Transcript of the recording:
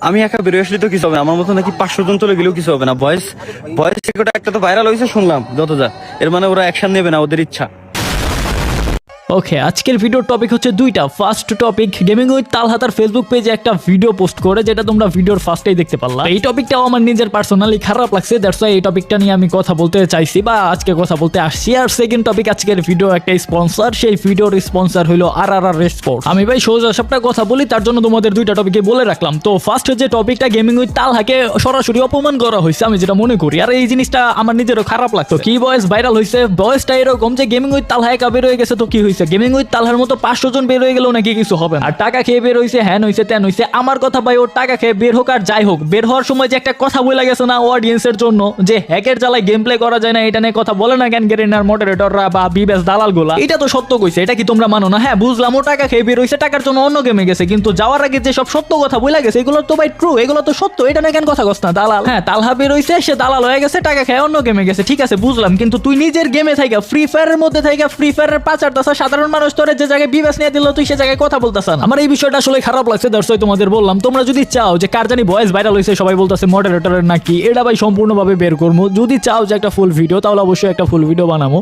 আমি একা বেরোয় আসলে তো কিছু হবে না, আমার মতো নাকি 500 জন চলে গেলেও কিছু হবে না। ভয়েস ভয়েস রেকর্ড একটা তো ভাইরাল হয়েছে শুনলাম, যত যা এর মানে ওরা অ্যাকশন নেবে না, ওদের ইচ্ছা। ওকে, আজকের ভিডিওর টপিক হচ্ছে দুইটা। ফার্স্ট টপিক, গেমিং উইথ তালহাতার ফেসবুক পেজে একটা ভিডিও পোস্ট করে, যেটা তোমরা ভিডিওর ফার্স্টেই দেখতে পারলা। এই টপিকটাও আমার নিজের পার্সোনালি খারাপ লাগছে, দ্যাটস ওয়াই এই টপিকটা নিয়ে আমি কথা বলতে চাইছি বা আজকে কথা বলতে আসছি। আর সেকেন্ড টপিক, আজকের ভিডিও একটা স্পন্সর, সেই ভিডিওর স্পন্সর হলো RRR স্পোর্টস। আমি ভাই সোজা সবটা কথা বলি, তার জন্য তোমাদের দুইটা টপিকে বলে রাখলাম। তো ফার্স্ট যে টপিকটা, গেমিং উইথ তালহাকে সরাসরি অপমান করা হয়েছে, আমি যেটা মনে করি, আর এই জিনিসটা আমার নিজেরও খারাপ লাগতো। কি ভয়েস ভাইরাল হয়েছে, ভয়েসটা এরকম যে গেমিং উইথ তালহা একা বের হয়ে গেছে, তো কি হয়েছে, গেমিং উইথ তালহার মতো 500 জন বের হয়ে গেল নাকি কিছু হবে না। আর টাকা খেয়ে বের হয়েছে, হ্যান হয়েছে, ত্যান হয়েছে। আমার কথা ভাই, ওর টাকা খেয়ে বের হোক আর যাই হোক, বের হওয়ার সময় যে একটা কথা বলে গেছে না অডিয়েন্সের জন্য, যে হ্যাকের জ্বালায় গেম প্লে করা যায় না, এটা নিয়ে কথা বলে না কেন গেরিনার মডারেটররা বা বিবেস দালাল গোলা, এটা তো সত্য কইছে। এটা কি তোমরা মানো না? হ্যাঁ বুঝলাম, ও টাকা খেয়ে বের হয়েছে, টাকার জন্য অন্য গেমে গেছে, কিন্তু যাওয়ার আগে যে সব সত্য কথা বলে গেছে, এগুলো তো ভাই ট্রু, এগুলো তো সত্য। এটা না কেন কথা কস না দালাল? হ্যাঁ, তালহা বের হয়েছে, সে দালাল হয়ে গেছে, টাকা খেয়ে অন্য গেমে গেছে, ঠিক আছে বুঝলাম, কিন্তু তুই নিজের গেমে থাইকা, ফ্রি ফায়ারের মধ্যে থাইকা, ফ্রি ফায়ারের পাচার দাসা সাধারণ মানুষ তোরে যে জায়গায় বিবেস নিয়ে দিল, তুই সে জায়গায় কথা বলতেছ না। আমার এই বিষয়টা আসলে খারাপ লাগছে, দ্যাটস ওয়াই তোমাদের বললাম। তোমরা যদি চাও যে কার জানি ভয়েস ভাইরাল হয়েছে, সবাই বলতেছে মডারেটরের নাকি, এটা ভাই সম্পূর্ণভাবে বের করবো। যদি চাও যে একটা ফুল ভিডিও, তাহলে অবশ্যই একটা ফুল ভিডিও বানাবো।